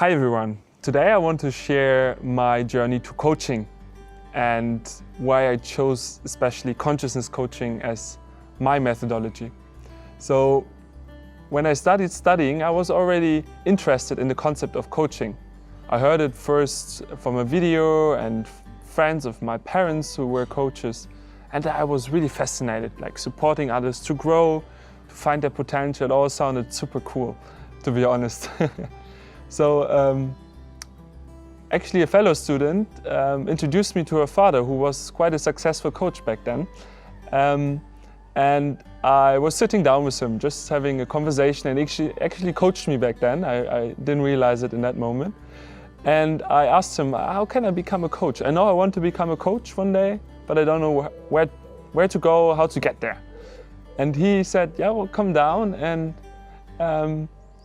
Hi everyone. Today I want to share my journey to coaching and why I chose especially consciousness coaching as my methodology. So when I started studying, I was already interested in the concept of coaching. I heard it first from a video and friends of my parents who were coaches, and I was really fascinated, like supporting others to grow, to find their potential. It all sounded super cool, to be honest. So actually a fellow student introduced me to her father, who was quite a successful coach back then. And I was sitting down with him, just having a conversation, and he actually coached me back then. I didn't realize it in that moment. And I asked him, how can I become a coach? I know I want to become a coach one day, but I don't know where to go, how to get there. And he said, yeah, well, come down and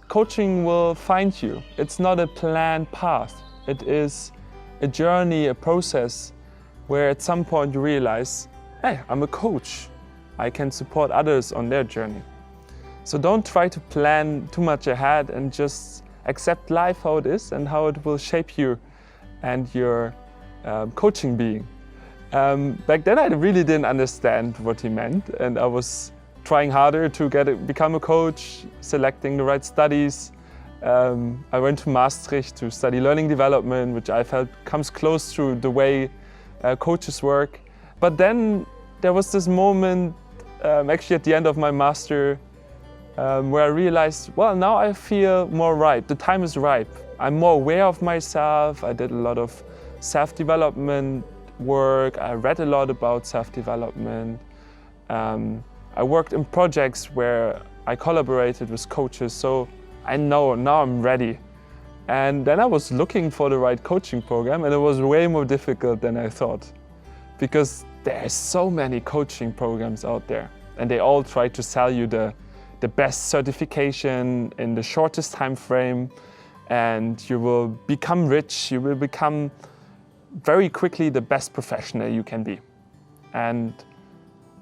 coaching will find you. It's not a planned path. It is a journey, a process where at some point you realize, hey, I'm a coach. I can support others on their journey. So don't try to plan too much ahead and just accept life how it is and how it will shape you and your coaching being. Back then I really didn't understand what he meant, and I was trying harder to become a coach, selecting the right studies. I went to Maastricht to study learning development, which I felt comes close to the way coaches work. But then there was this moment, actually at the end of my master, where I realized, well, now I feel more ripe. The time is ripe. I'm more aware of myself. I did a lot of self-development work. I read a lot about self-development. I worked in projects where I collaborated with coaches, so I know now I'm ready. And then I was looking for the right coaching program, and it was way more difficult than I thought, because there's so many coaching programs out there, and they all try to sell you the best certification in the shortest time frame, and you will become rich, you will become very quickly the best professional you can be. And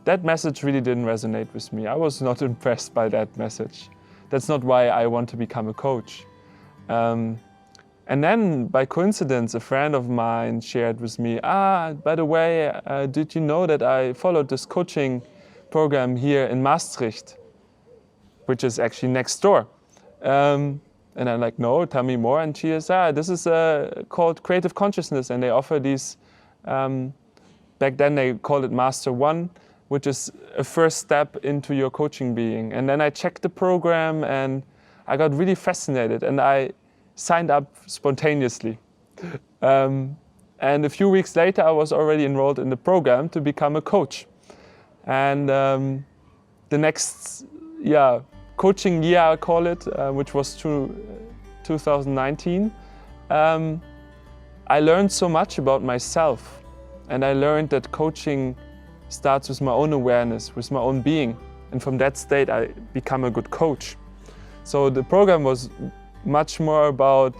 that message really didn't resonate with me. I was not impressed by that message. That's not why I want to become a coach. And then, by coincidence, a friend of mine shared with me, by the way, did you know that I followed this coaching program here in Maastricht, which is actually next door? And I'm like, no, tell me more. And she says, this is called Creative Consciousness, and they offer these, back then they called it Master 1, which is a first step into your coaching being. And then I checked the program and I got really fascinated, and I signed up spontaneously. And a few weeks later, I was already enrolled in the program to become a coach. And the next coaching year, I call it, which was 2019, I learned so much about myself. And I learned that coaching starts with my own awareness, with my own being. And from that state, I become a good coach. So the program was much more about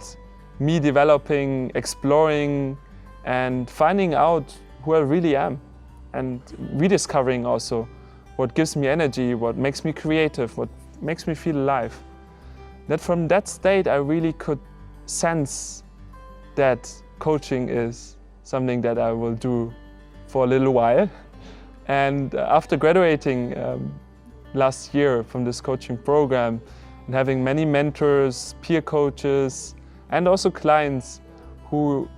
me developing, exploring, and finding out who I really am, and rediscovering also what gives me energy, what makes me creative, what makes me feel alive. That from that state, I really could sense that coaching is something that I will do for a little while. And after graduating last year from this coaching program and having many mentors, peer coaches, and also clients who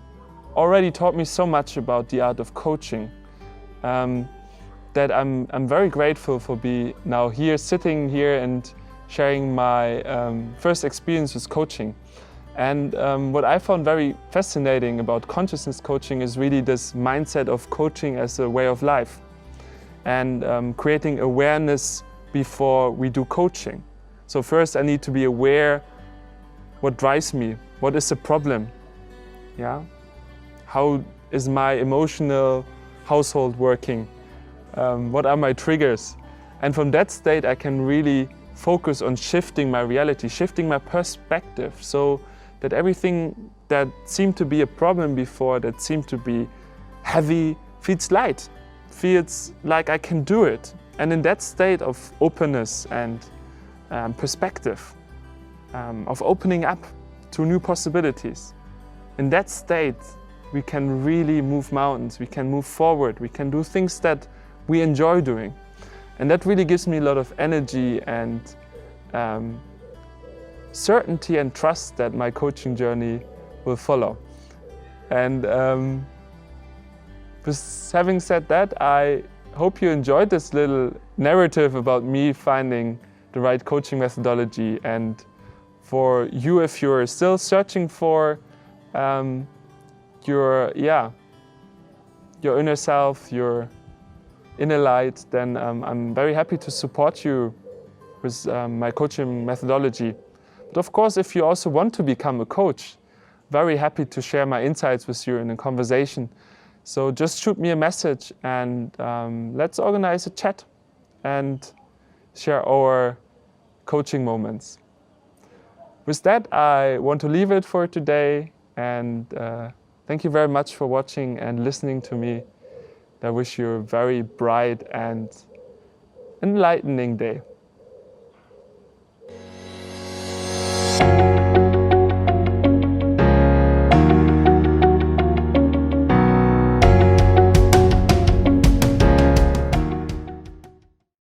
already taught me so much about the art of coaching, that I'm very grateful for being now here, sitting here and sharing my first experience with coaching. And what I found very fascinating about consciousness coaching is really this mindset of coaching as a way of life, and creating awareness before we do coaching. So first I need to be aware what drives me, what is the problem, yeah? How is my emotional household working? What are my triggers? And from that state I can really focus on shifting my reality, shifting my perspective, so that everything that seemed to be a problem before, that seemed to be heavy, feels light. Feels like I can do it. And in that state of openness and perspective, of opening up to new possibilities. In that state, we can really move mountains, we can move forward, we can do things that we enjoy doing. And that really gives me a lot of energy and certainty and trust that my coaching journey will follow. And with having said that, I hope you enjoyed this little narrative about me finding the right coaching methodology. And for you, if you're still searching for your inner self, your inner light, then I'm very happy to support you with my coaching methodology. But of course, if you also want to become a coach, very happy to share my insights with you in a conversation. So just shoot me a message and let's organize a chat and share our coaching moments. With that, I want to leave it for today, and thank you very much for watching and listening to me. I wish you a very bright and enlightening day.